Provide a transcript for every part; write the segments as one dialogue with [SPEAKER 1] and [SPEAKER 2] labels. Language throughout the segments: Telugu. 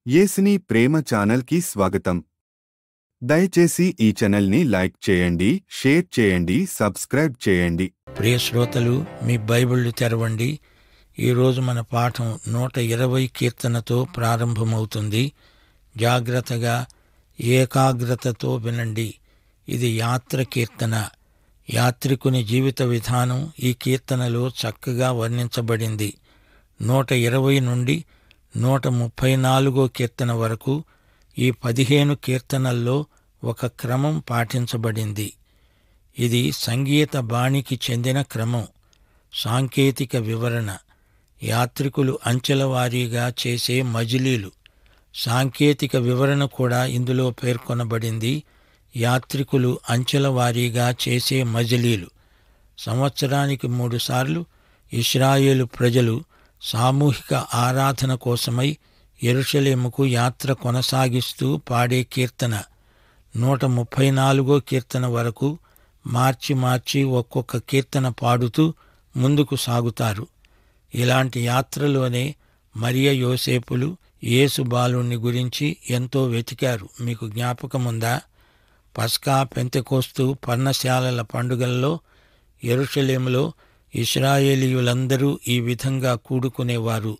[SPEAKER 1] యేసుని ప్రేమ ఛానల్కి స్వాగతం. దయచేసి ఈ ఛానల్ని లైక్ చేయండి, షేర్ చేయండి, సబ్స్క్రైబ్ చేయండి.
[SPEAKER 2] ప్రియ శ్రోతలు, మీ బైబిళ్ళు తెరవండి. ఈరోజు మన పాఠం 120 కీర్తనతో ప్రారంభమవుతుంది. జాగ్రత్తగా ఏకాగ్రతతో వినండి. ఇది యాత్ర కీర్తన. యాత్రికుని జీవిత విధానం ఈ కీర్తనలో చక్కగా వర్ణించబడింది. 120 నుండి 134 కీర్తన వరకు ఈ 15 కీర్తనల్లో ఒక క్రమం పాటించబడింది. ఇది సంగీత బాణికి చెందిన క్రమం, సాంకేతిక వివరణ, యాత్రికులు అంచెల వారీగా చేసే మజిలీలు. సాంకేతిక వివరణ కూడా ఇందులో పేర్కొనబడింది. యాత్రికులు అంచెల వారీగా చేసే మజిలీలు. సంవత్సరానికి 3 సార్లు ఇశ్రాయేలు ప్రజలు సామూహిక ఆరాధన కోసమై యెరూషలేముకు యాత్ర కొనసాగిస్తూ పాడే కీర్తన. 134 కీర్తన వరకు మార్చి ఒక్కొక్క కీర్తన పాడుతూ ముందుకు సాగుతారు. ఇలాంటి యాత్రలోనే మరియ యోసేపులు యేసు బాలుణ్ణి గురించి ఎంతో వెతికారు. మీకు జ్ఞాపకముందా? పస్కా, పెంతెకోస్తు, పర్ణశాలల పండుగల్లో యెరూషలేములో ఇశ్రాయేలీయులందరూ ఈ విధంగా కూడుకునేవారు.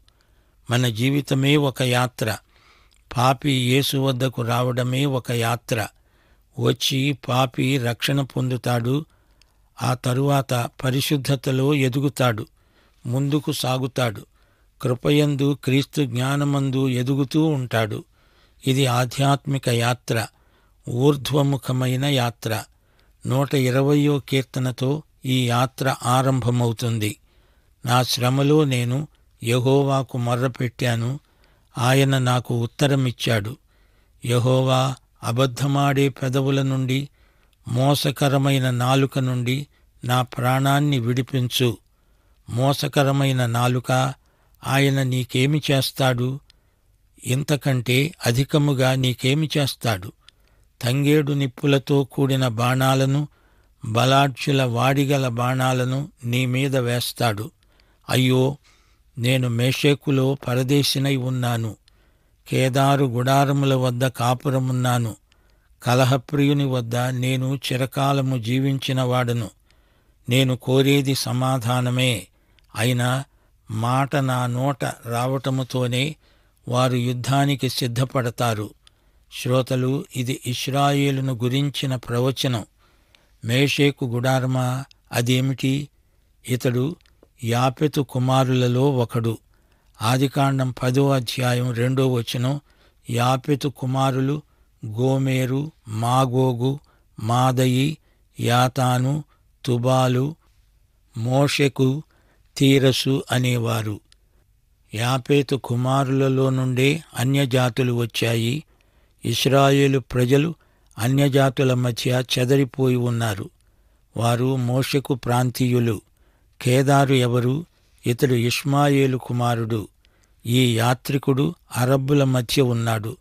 [SPEAKER 2] మన జీవితమే ఒక యాత్ర. పాపి యేసు వద్దకు రావడమే ఒక యాత్ర. వచ్చి పాపి రక్షణ పొందుతాడు. ఆ తరువాత పరిశుద్ధతలో ఎదుగుతాడు, ముందుకు సాగుతాడు. కృపయందు, క్రీస్తు జ్ఞానమందు ఎదుగుతూ ఉంటాడు. ఇది ఆధ్యాత్మిక యాత్ర, ఊర్ధ్వముఖమైన యాత్ర. 120 కీర్తనతో ఈ యాత్ర ఆరంభమవుతుంది. నా శ్రమలో నేను యెహోవాకు మొర్రపెట్టాను, ఆయన నాకు ఉత్తరమిచ్చాడు. యెహోవా, అబద్ధమాడే పెదవుల నుండి, మోసకరమైన నాలుక నుండి నా ప్రాణాన్ని విడిపించు. మోసకరమైన నాలుక, ఆయన నీకేమి చేస్తాడు? ఇంతకంటే అధికముగా నీకేమి చేస్తాడు? తంగేడు నిప్పులతో కూడిన బాణాలను, బలాఢ్యుల వాడిగల బాణాలను నీ మీద వేస్తాడు. అయ్యో, నేను మేషేకులో పరదేశినై ఉన్నాను. కేదారు గుడారముల వద్ద కాపురమున్నాను. కలహప్రియుని వద్ద నేను చిరకాలము జీవించిన వాడను. నేను కోరేది సమాధానమే. అయినా మాట నా నోట రావటముతోనే వారు యుద్ధానికి సిద్ధపడతారు. శ్రోతలు, ఇది ఇశ్రాయేలును గురించిన ప్రవచనం. మేషేకు గుడారమా? అదేమిటి? ఇతడు యాపెతు కుమారులలో ఒకడు. ఆదికాండం 10వ అధ్యాయం 2వ వచనం. యాపెతు కుమారులు గోమెరు, మాగోగు, మాదయి, యాతాను, తుబాలు, మోషెకు, తీరసు అనేవారు. యాపెతు కుమారులలో నుండే అన్యజాతులు వచ్చాయి. ఇశ్రాయేలు ప్రజలు అన్యజాతుల మధ్య చెదరిపోయి ఉన్నారు. వారు మోషెకు ప్రాంతీయులు. కేదారు ఎవరు? ఇతడు ఇష్మాయేలు కుమారుడు. ఈ యాత్రికుడు అరబ్బుల మధ్య ఉన్నాడు.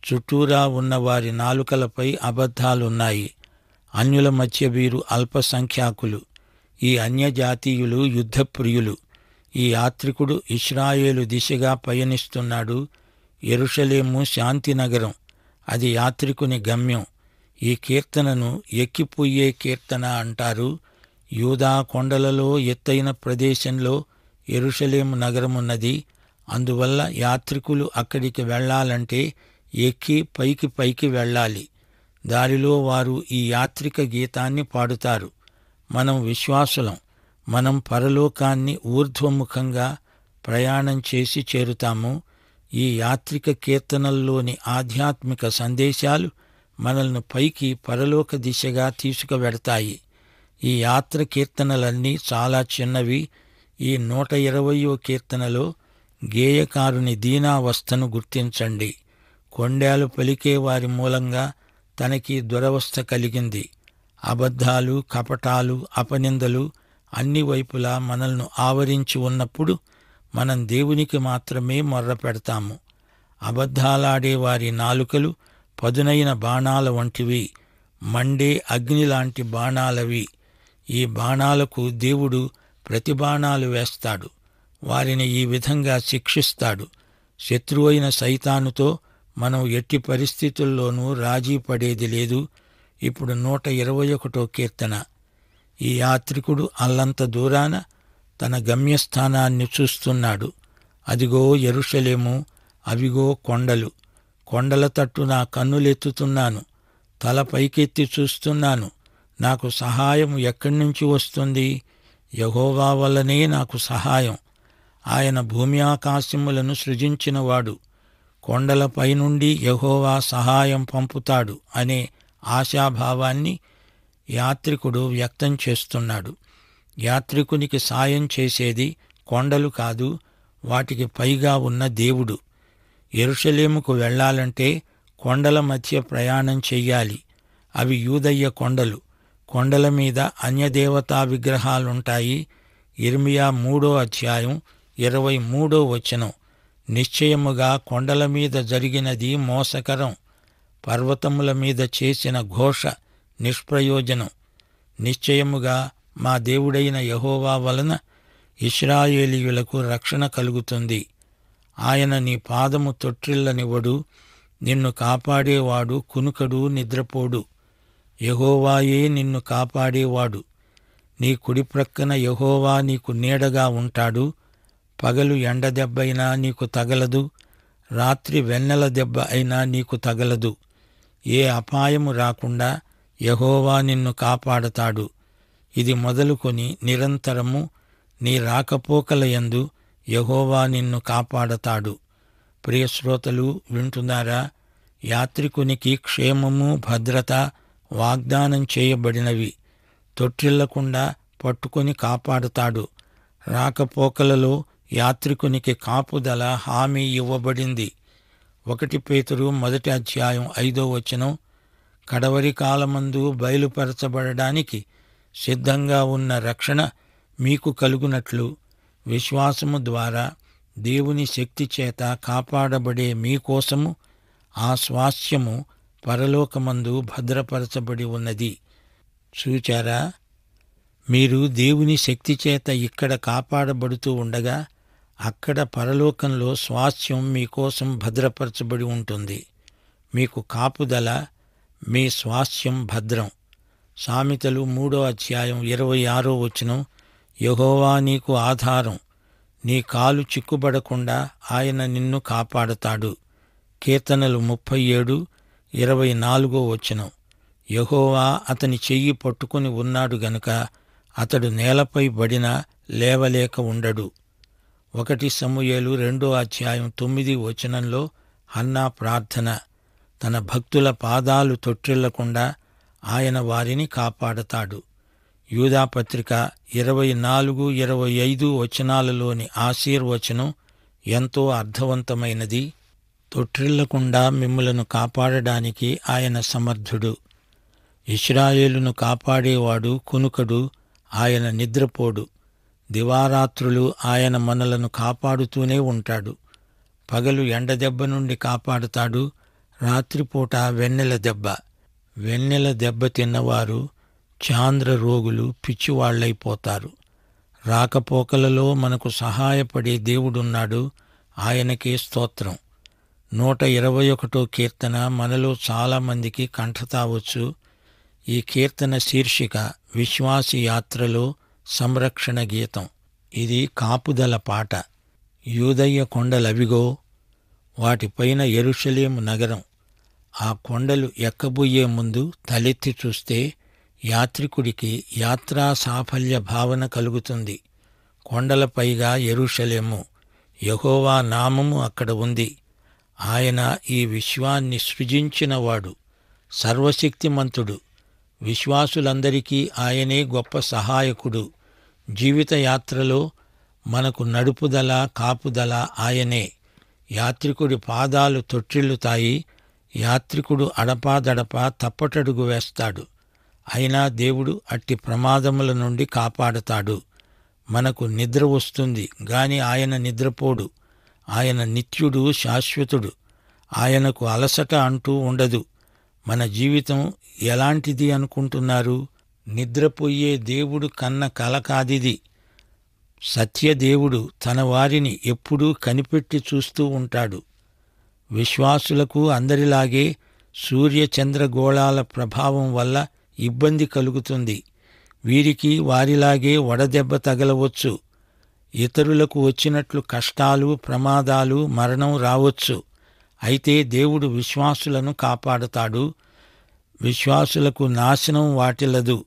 [SPEAKER 2] చుట్టూరా ఉన్న వారి నాలుకలపై అబద్ధాలున్నాయి. అన్యుల మధ్య వీరు అల్పసంఖ్యాకులు. ఈ అన్యజాతీయులు యుద్ధప్రియులు. ఈ యాత్రికుడు ఇశ్రాయేలు దిశగా పయనిస్తున్నాడు. యెరూషలేము శాంతినగరం. అది యాత్రికుని గమ్యం. ఈ కీర్తనను ఎక్కిపోయే కీర్తన అంటారు. యూదా కొండలలో ఎత్తైన ప్రదేశంలో యెరూషలేము నగరమున్నది. అందువల్ల యాత్రికులు అక్కడికి వెళ్లాలంటే ఎక్కి పైకి వెళ్ళాలి. దారిలో వారు ఈ యాత్రిక గీతాన్ని పాడుతారు. మనం విశ్వాసులం. మనం పరలోకాన్ని ఊర్ధ్వముఖంగా ప్రయాణం చేసి చేరుతాము. ఈ యాత్రిక కీర్తనల్లోని ఆధ్యాత్మిక సందేశాలు మనల్ని పైకి పరలోక దిశగా తీసుకువెడతాయి. ఈ యాత్ర కీర్తనలన్నీ చాలా చిన్నవి. ఈ 120వ కీర్తనలో గేయకారుని దీనావస్థను గుర్తించండి. కొండేలు పలికే వారి మూలంగా తనకి దురవస్థ కలిగింది. అబద్ధాలు, కపటాలు, అపనిందలు అన్ని వైపులా మనల్ని ఆవరించి ఉన్నప్పుడు మనం దేవునికి మాత్రమే మొర్రపెడతాము. అబద్ధాలాడే వారి నాలుకలు పదునైన బాణాల వంటివి, మండే అగ్నిలాంటి బాణాలవి. ఈ బాణాలకు దేవుడు ప్రతిబాణాలు వేస్తాడు. వారిని ఈ విధంగా శిక్షిస్తాడు. శత్రువైన సైతానుతో మనం ఎట్టి పరిస్థితుల్లోనూ రాజీ పడేది లేదు. ఇప్పుడు 121 కీర్తన. ఈ యాత్రికుడు అల్లంత దూరాన తన గమ్యస్థానాన్ని చూస్తున్నాడు. అదిగో యెరూషలేము, అవిగో కొండలు. కొండల తట్టు నా కన్నులెత్తుతున్నాను, తల పైకెత్తి చూస్తున్నాను. నాకు సహాయం ఎక్కడి నుంచి వస్తుంది? యెహోవా వల్లనే నాకు సహాయం. ఆయన భూమి ఆకాశములను సృజించినవాడు. కొండలపై నుండి యెహోవా సహాయం పంపుతాడు అనే ఆశాభావాన్ని యాత్రికుడు వ్యక్తం చేస్తున్నాడు. యాత్రికునికి సాయం చేసేది కొండలు కాదు, వాటికి పైగా ఉన్న దేవుడు. యెరూషలేముకు వెళ్లాలంటే కొండల మధ్య ప్రయాణం చెయ్యాలి. అవి యూదయ్య కొండలు. కొండల మీద అన్యదేవతా విగ్రహాలుంటాయి. యిర్మీయా 3:23 నిశ్చయముగా కొండల మీద జరిగినది మోసకరం, పర్వతముల మీద చేసిన ఘోష నిష్ప్రయోజనం. నిశ్చయముగా మా దేవుడైన యెహోవా వలన ఇశ్రాయేలీయులకు రక్షణ కలుగుతుంది. ఆయన నీ పాదము తొట్టిల్లనివ్వడు, నిన్ను కాపాడేవాడు కునుకడు, నిద్రపోడు. యెహోవాయే నిన్ను కాపాడేవాడు. నీ కుడిప్రక్కన యెహోవా నీకు నీడగా ఉంటాడు. పగలు ఎండ దెబ్బైనా నీకు తగలదు, రాత్రి వెన్నెల దెబ్బ అయినా నీకు తగలదు. ఏ అపాయము రాకుండా యెహోవా నిన్ను కాపాడతాడు. ఇది మొదలుకొని నిరంతరము నీ రాకపోకలయందు యెహోవా నిన్ను కాపాడతాడు. ప్రియశ్రోతలు వింటున్నారా? యాత్రికునికి క్షేమము, భద్రత వాగ్దానం చేయబడినవి. తొట్టిల్లకుండా పట్టుకొని కాపాడుతాడు. రాకపోకలలో యాత్రికునికి కాపుదల హామీ ఇవ్వబడింది. 1 పేతురు 1:5 కడవరి కాలమందు బయలుపరచబడడానికి సిద్ధంగా ఉన్న రక్షణ మీకు కలుగునట్లు విశ్వాసము ద్వారా దేవుని శక్తి చేత కాపాడబడే మీకోసము ఆ స్వాస్థ్యము పరలోకమందు భద్రపరచబడి ఉన్నది. చూచారా? మీరు దేవుని శక్తి చేత ఇక్కడ కాపాడబడుతూ ఉండగా అక్కడ పరలోకంలో స్వాస్థ్యం మీకోసం భద్రపరచబడి ఉంటుంది. మీకు కాపుదల, మీ స్వాస్థ్యం భద్రం. సామెతలు 3:26 యెహోవా నీకు ఆధారం, నీ కాలు చిక్కుబడకుండా ఆయన నిన్ను కాపాడతాడు. కీర్తనలు 37:24 యెహోవా అతని చెయ్యి పట్టుకుని ఉన్నాడు గనుక అతడు నేలపై బడినా లేవలేక ఉండడు. 1 సమూయేలు 2:9 హన్నా ప్రార్థన. తన భక్తుల పాదాలు తొట్టిల్లకుండా ఆయన వారిని కాపాడతాడు. యూదాపత్రిక 24-25 ఆశీర్వచనం ఎంతో అర్థవంతమైనది. తొట్టిల్లకుండా మిమ్ములను కాపాడడానికి ఆయన సమర్థుడు. ఇశ్రాయేలును కాపాడేవాడు కునుకడు, ఆయన నిద్రపోడు. దివారాత్రులు ఆయన మనలను కాపాడుతూనే ఉంటాడు. పగలు ఎండదెబ్బ నుండి కాపాడుతాడు, రాత్రిపూట వెన్నెల దెబ్బ. వెన్నెల దెబ్బ తిన్నవారు చాంద్ర రోగులు పిచ్చివాళ్లైపోతారు. రాకపోకలలో మనకు సహాయపడే దేవుడున్నాడు, ఆయనకే స్తోత్రం. 121 కీర్తన మనలో చాలామందికి కంఠతావచ్చు. ఈ కీర్తన శీర్షిక విశ్వాసి యాత్రలో సంరక్షణ గీతం. ఇది కాపుదల పాట. యూదయ్య కొండలవిగో, వాటిపైన యెరూషలేము నగరం. ఆ కొండలు ఎక్కబోయే ముందు తలెత్తి చూస్తే యాత్రికుడికి యాత్రా సాఫల్య భావన కలుగుతుంది. కొండలపైగా యెరూషలేము, యెహోవా నామము అక్కడ ఉంది. ఆయన ఈ విశ్వాన్ని సృజించినవాడు, సర్వశక్తిమంతుడు. విశ్వాసులందరికీ ఆయనే గొప్ప సహాయకుడు. జీవితయాత్రలో మనకు నడుపుదల, కాపుదల ఆయనే. యాత్రికుడి పాదాలు తొట్టిల్లుతాయి. యాత్రికుడు అడపాదడపా తప్పటడుగు వేస్తాడు. అయినా దేవుడు అట్టి ప్రమాదముల నుండి కాపాడతాడు. మనకు నిద్ర వస్తుంది గాని ఆయన నిద్రపోడు. ఆయన నిత్యుడు, శాశ్వతుడు. ఆయనకు అలసట అంటూ ఉండదు. మన జీవితం ఎలాంటిది అనుకుంటున్నారు? నిద్రపోయే దేవుడు కన్న కల కాదిది. సత్యదేవుడు తన వారిని ఎప్పుడూ కనిపెట్టి చూస్తూ ఉంటాడు. విశ్వాసులకు అందరిలాగే సూర్యచంద్రగోళాల ప్రభావం వల్ల ఇబ్బంది కలుగుతుంది. వీరికి వారిలాగే వడదెబ్బ తగలవచ్చు. ఇతరులకు వచ్చినట్లు కష్టాలు, ప్రమాదాలు, మరణం రావచ్చు. అయితే దేవుడు విశ్వాసులను కాపాడతాడు. విశ్వాసులకు నాశనం వాటిల్లదు.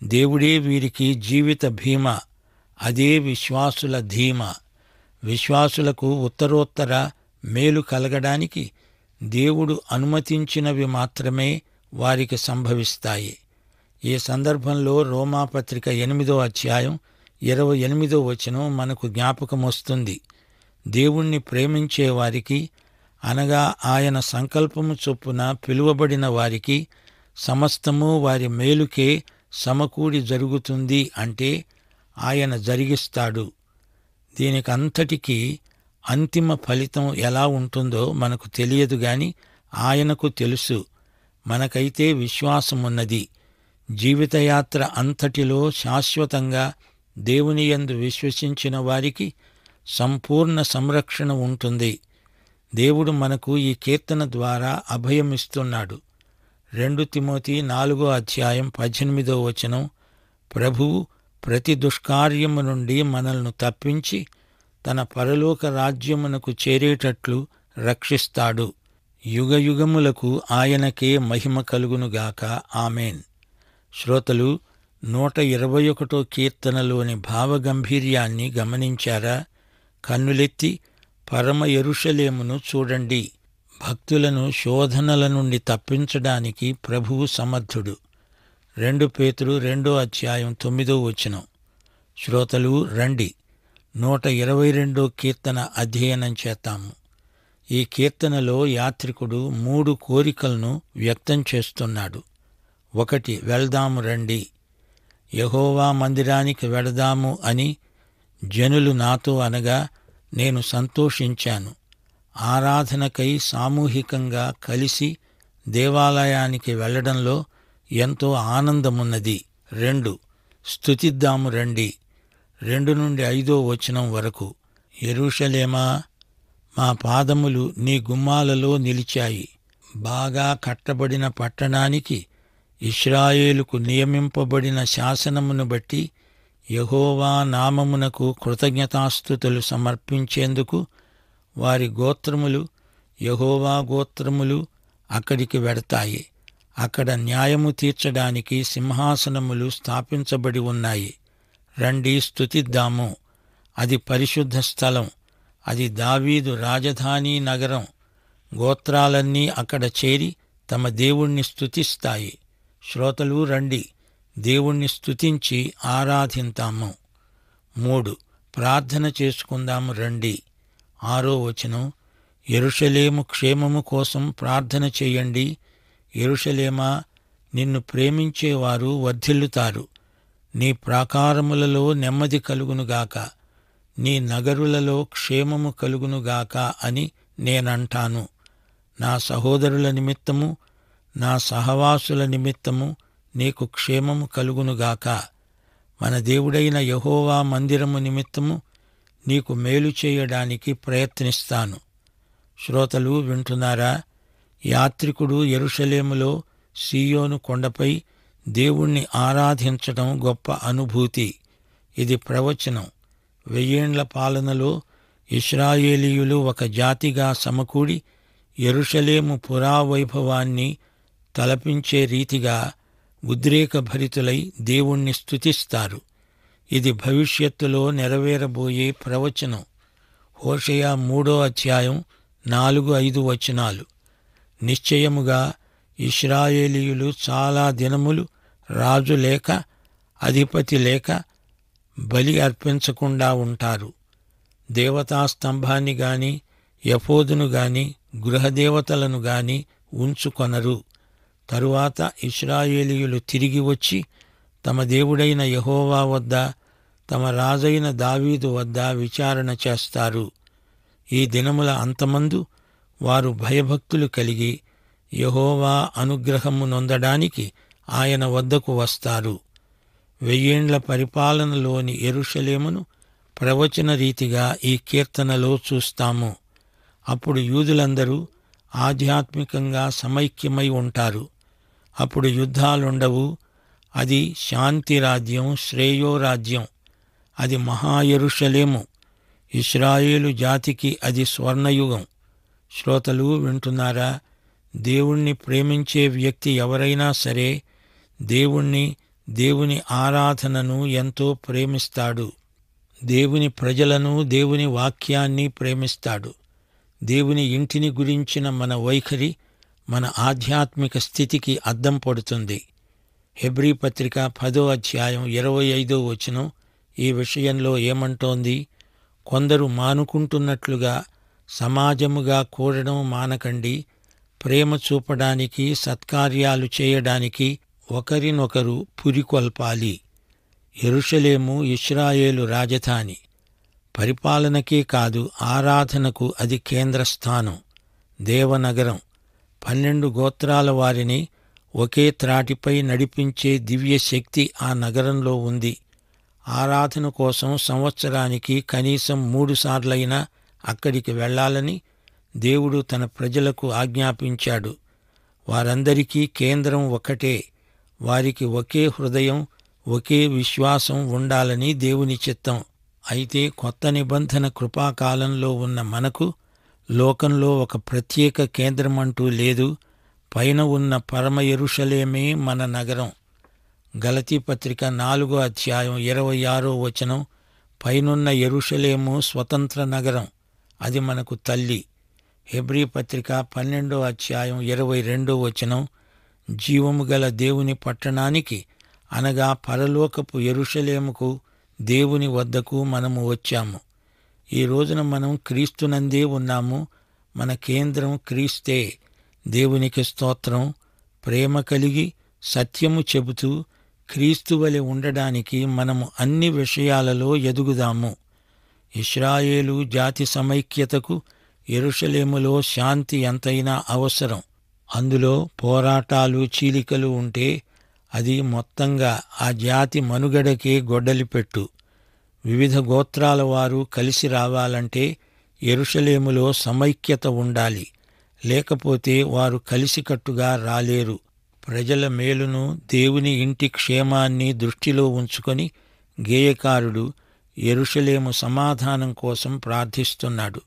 [SPEAKER 2] దేవుడే వీరికి జీవిత భీమా. అదే విశ్వాసుల ధీమా. విశ్వాసులకు ఉత్తరోత్తర మేలు కలగడానికి దేవుడు అనుమతించినవి మాత్రమే వారికి సంభవిస్తాయి. ఈ సందర్భంలో రోమాపత్రిక 8వ అధ్యాయం 28వ వచనం మనకు జ్ఞాపకమొస్తుంది. దేవుణ్ణి ప్రేమించే వారికి, అనగా ఆయన సంకల్పము చొప్పున పిలువబడిన వారికి సమస్తము వారి మేలుకే సమకూడి జరుగుతుంది అంటే ఆయన జరిగిస్తాడు. దీనికంతటికీ అంతిమ ఫలితం ఎలా ఉంటుందో మనకు తెలియదు గాని ఆయనకు తెలుసు. మనకైతే విశ్వాసమున్నది. జీవితయాత్ర అంతటిలో శాశ్వతంగా దేవుని యందు విశ్వసించిన వారికి సంపూర్ణ సంరక్షణ ఉంటుంది. దేవుడు మనకు ఈ కీర్తన ద్వారా అభయమిస్తున్నాడు. 2 తిమోతి 4వ అధ్యాయం 18వ వచనం, ప్రభువు ప్రతి దుష్కార్యము నుండి మనల్ని తప్పించి తన పరలోక రాజ్యమునకు చేరేటట్లు రక్షిస్తాడు. యుగయుగములకు ఆయనకే మహిమ కలుగునుగాక. ఆమెన్. శ్రోతలు, 121 కీర్తనలోని భావగంభీర్యాన్ని గమనించారా? కన్నులెత్తి పరమ యెరూషలేమును చూడండి. భక్తులను శోధనల నుండి తప్పించడానికి ప్రభువు సమర్థుడు. 2 పేతురు 2వ అధ్యాయం 9వ వచనం. శ్రోతలు రండి, 122 కీర్తన అధ్యయనం చేద్దాము. ఈ కీర్తనలో యాత్రికుడు 3 కోరికలను వ్యక్తం చేస్తున్నాడు. 1, వెళ్దాము రండి. యెహోవా మందిరానికి వెళదాము అని జనులు నాతో అనగా నేను సంతోషించాను. ఆరాధనకై సామూహికంగా కలిసి దేవాలయానికి వెళ్లడంలో ఎంతో ఆనందమున్నది. 2, స్తుతిద్దాము రండి. 2 నుండి 5వ వచనం వరకు. యెరూషలేమా, మా పాదములు నీ గుమ్మాలలో నిలిచాయి. బాగా కట్టబడిన పట్టణానికి, ఇశ్రాయేలుకు నియమింపబడిన శాసనమును బట్టి యెహోవా నామమునకు కృతజ్ఞతాస్తుతులు సమర్పించేందుకు వారి గోత్రములు, యెహోవా గోత్రములు అక్కడికి వెడతాయి. అక్కడ న్యాయము తీర్చడానికి సింహాసనములు స్థాపించబడి ఉన్నాయి. రండి, స్తుతిద్దాము. అది పరిశుద్ధ స్థలం. అది దావీదు రాజధానీ నగరం. గోత్రాలన్నీ అక్కడ చేరి తమ దేవుణ్ణి స్తుతిస్తాయి. శ్రోతలు రండి, దేవుణ్ణి స్తుతించి ఆరాధింతాము. 3, ప్రార్థన చేసుకుందాము రండి. 6వ వచనం, యెరూషలేము క్షేమము కోసం ప్రార్థన చేయండి. యెరూషలేమా, నిన్ను ప్రేమించేవారు వర్ధిల్లుతారు. నీ ప్రాకారములలో నెమ్మది కలుగునుగాక, నీ నగరులలో క్షేమము కలుగునుగాక అని నేనంటాను. నా సహోదరుల నిమిత్తము, నా సహవాసుల నిమిత్తము నీకు క్షేమము కలుగునుగాక. మన దేవుడైన యెహోవా మందిరము నిమిత్తము నీకు మేలు చేయడానికి ప్రయత్నిస్తాను. శ్రోతలు వింటున్నారా? యాత్రికుడు యెరూషలేములో సీయోను కొండపై దేవుణ్ణి ఆరాధించటం గొప్ప అనుభూతి. ఇది ప్రవచనం. 1000 ఏండ్ల పాలనలో ఇశ్రాయేలీయులు ఒక జాతిగా సమకూడి యెరూషలేము పురావైభవాన్ని తలపించే రీతిగా ఉద్రేకభరితులై దేవుణ్ణి స్తుతిస్తారు. ఇది భవిష్యత్తులో నెరవేరబోయే ప్రవచనం. హోషేయ 3వ అధ్యాయం 4-5 వచనాలు. నిశ్చయముగా ఇశ్రాయేలీయులు చాలా దినములు రాజు లేక, అధిపతి లేక బలి అర్పించకుండా ఉంటారు. దేవతాస్తంభాన్ని గాని, ఎఫోదును గాని, గృహదేవతలను గాని ఉంచుకొనరు. తరువాత ఇశ్రాయేలీయులు తిరిగి వచ్చి తమ దేవుడైన యెహోవా వద్ద, తమ రాజైన దావీదు వద్ద విచారణ చేస్తారు. ఈ దినముల అంతమందు వారు భయభక్తులు కలిగి యెహోవా అనుగ్రహము నొందడానికి ఆయన వద్దకు వస్తారు. 1000 ఏండ్ల పరిపాలనలోని యెరూషలేమును ప్రవచన రీతిగా ఈ కీర్తనలో చూస్తాము. అప్పుడు యూదులందరూ ఆధ్యాత్మికంగా సమైక్యమై ఉంటారు. అప్పుడు యుద్ధాలుండవు. అది శాంతి రాజ్యం, శ్రేయోరాజ్యం. అది మహాయెరూషలేము. ఇశ్రాయేలు జాతికి అది స్వర్ణయుగం. శ్రోతలు వింటున్నారా? దేవుణ్ణి ప్రేమించే వ్యక్తి ఎవరైనా సరే దేవుని ఆరాధనను ఎంతో ప్రేమిస్తాడు. దేవుని ప్రజలను, దేవుని వాక్యాన్ని ప్రేమిస్తాడు. దేవుని ఇంటిని గురించిన మన వైఖరి మన ఆధ్యాత్మిక స్థితికి అద్దం పడుతుంది. హెబ్రీ పత్రిక 10వ అధ్యాయం 25వ వచనం ఈ విషయంలో ఏమంటోంది? కొందరు మానుకుంటున్నట్లుగా సమాజముగా కూడడం మానకండి. ప్రేమ చూపడానికి, సత్కార్యాలు చేయడానికి ఒకరినొకరు పురికొల్పాలి. యెరూషలేము ఇశ్రాయేలు రాజధాని. పరిపాలనకే కాదు, ఆరాధనకు అది కేంద్రస్థానం, దేవనగరం. 12 గోత్రాల వారిని ఒకే త్రాటిపై నడిపించే దివ్యశక్తి ఆ నగరంలో ఉంది. ఆరాధన కోసం సంవత్సరానికి కనీసం 3 సార్లైనా అక్కడికి వెళ్లాలని దేవుడు తన ప్రజలకు ఆజ్ఞాపించాడు. వారందరికీ కేంద్రం ఒకటే. వారికి ఒకే హృదయం, ఒకే విశ్వాసం ఉండాలని దేవుని చిత్తం. అయితే కొత్త నిబంధన కృపాకాలంలో ఉన్న మనకు లోకంలో ఒక ప్రత్యేక కేంద్రమంటూ లేదు. పైన ఉన్న పరమ యెరూషలేమే మన నగరం. గలతీ పత్రిక 4వ అధ్యాయం 26వ వచనం, పైనున్న యెరూషలేము స్వతంత్ర నగరం, అది మనకు తల్లి. హెబ్రీ పత్రిక 12వ అధ్యాయం 22వ వచనం, జీవము గల దేవుని పట్టణానికి అనగా పరలోకపు యెరూషలేముకు, దేవుని వద్దకు మనము వచ్చాము. ఈ రోజున మనం క్రీస్తునందే ఉన్నాము. మన కేంద్రం క్రీస్తే. దేవునికి స్తోత్రం. ప్రేమ కలిగి సత్యము చెబుతూ క్రీస్తు వలె ఉండడానికి మనము అన్ని విషయాలలో ఎదుగుదాము. ఇశ్రాయేలు జాతి సమైక్యతకు యెరూషలేములో శాంతి ఎంతైనా అవసరం. అందులో పోరాటాలు, చీలికలు ఉంటే అది మొత్తంగా ఆ జాతి మనుగడకే గొడ్డలిపెట్టు. వివిధ గోత్రాల వారు కలిసి రావాలంటే యెరూషలేములో సమైక్యత ఉండాలి. లేకపోతే వారు కలిసికట్టుగా రాలేరు. ప్రజల మేలును, దేవుని ఇంటి క్షేమాన్ని దృష్టిలో ఉంచుకొని గేయకారుడు యెరూషలేము సమాధానం కోసం ప్రార్థిస్తున్నాడు.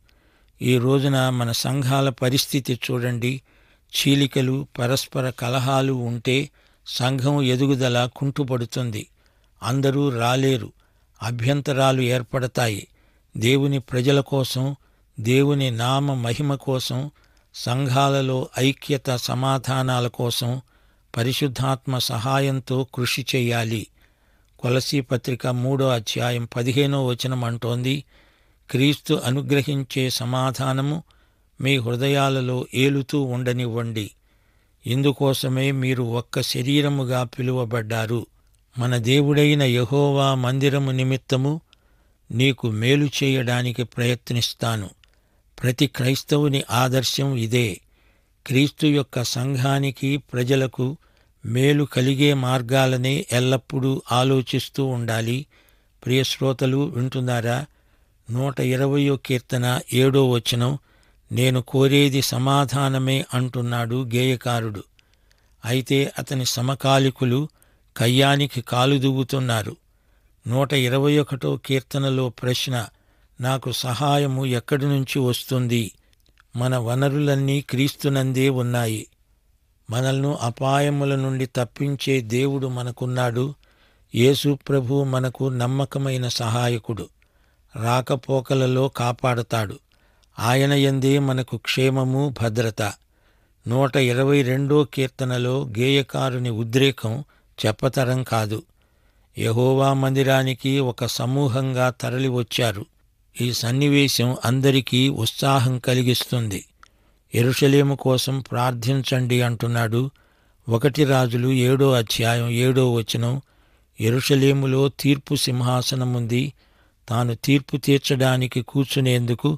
[SPEAKER 2] ఈ రోజున మన సంఘాల పరిస్థితి చూడండి. చీలికలు, పరస్పర కలహాలు ఉంటే సంఘం ఎదుగుదల కుంటుపడుతుంది. అందరూ రాలేరు. అభ్యంతరాలు ఏర్పడతాయి. దేవుని ప్రజల కోసం, దేవుని నామ మహిమ కోసం, సంఘాలలో ఐక్యత, సమాధానాల కోసం పరిశుద్ధాత్మ సహాయంతో కృషి చెయ్యాలి. కొలసీ పత్రిక 3వ అధ్యాయం 15వ వచనం అంటోంది, క్రీస్తు అనుగ్రహించే సమాధానము మీ హృదయాలలో ఏలుతూ ఉండనివ్వండి. ఇందుకోసమే మీరు ఒక్క శరీరముగా పిలువబడ్డారు. మన దేవుడైన యెహోవా మందిరము నిమిత్తము నీకు మేలు చేయడానికి ప్రయత్నిస్తాను. ప్రతి క్రైస్తవుని ఆదర్శం ఇదే. క్రీస్తు యొక్క సంఘానికి, ప్రజలకు మేలు కలిగే మార్గాలనే ఎల్లప్పుడూ ఆలోచిస్తూ ఉండాలి. ప్రియశ్రోతలు వింటున్నారా? 120వ కీర్తన 7వ వచనం, నేను కోరేది సమాధానమే అంటున్నాడు గేయకారుడు. అయితే అతని సమకాలికులు కయ్యానికి కాలు దువ్వుతున్నారు. 121వ కీర్తనలో ప్రశ్న, నాకు సహాయము ఎక్కడి నుంచి వస్తుంది? మన వనరులన్నీ క్రీస్తునందే ఉన్నాయి. మనల్ని అపాయముల నుండి తప్పించే దేవుడు మనకున్నాడు. యేసు ప్రభువు మనకు నమ్మకమైన సహాయకుడు. రాకపోకలలో కాపాడతాడు. ఆయన యందే మనకు క్షేమము, భద్రత. 122వ కీర్తనలో గేయకారుని ఉద్రేకం చెప్పతరం కాదు. యెహోవా మందిరానికి ఒక సమూహంగా తరలివచ్చారు. ఈ సన్నివేశం అందరికీ ఉత్సాహం కలిగిస్తుంది. యెరూషలేము కోసం ప్రార్థించండి అంటున్నాడు. 1 రాజులు 7వ అధ్యాయం 7వ వచనం, యెరూషలేములో తీర్పు సింహాసనముంది. తాను తీర్పు తీర్చడానికి కూర్చునేందుకు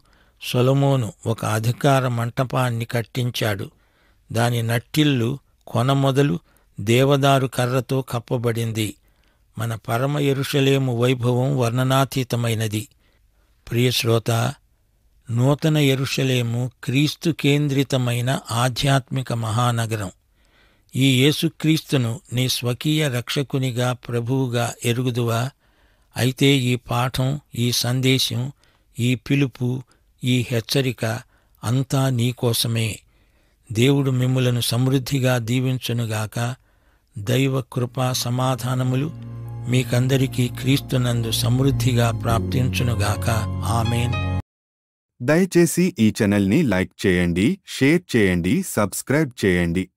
[SPEAKER 2] సొలొమోను ఒక అధికార మంటపాన్ని కట్టించాడు. దాని నట్టిల్లు కొన మొదలు దేవదారు కర్రతో కప్పబడింది. మన పరమ యెరూషలేము వైభవం వర్ణనాతీతమైనది. ప్రియశ్రోత, నూతన యెరూషలేము క్రీస్తు కేంద్రితమైన ఆధ్యాత్మిక మహానగరం. ఈ యేసుక్రీస్తును నీ స్వకీయ రక్షకునిగా ప్రభువుగా ఎరుగుదువా? అయితే ఈ పాఠం, ఈ సందేశం, ఈ పిలుపు, ఈ హెచ్చరిక అంతా నీకోసమే. దేవుడు మిమ్ములను సమృద్ధిగా దీవించునుగాక. దైవ కృపా సమాధానములు మీకందరికీ క్రీస్తునందు సమృద్ధిగా ప్రాప్తించునుగాక. ఆమేన్.
[SPEAKER 1] దయచేసి ఈ ఛానల్ని లైక్ చేయండి, షేర్ చేయండి, సబ్స్క్రైబ్ చేయండి.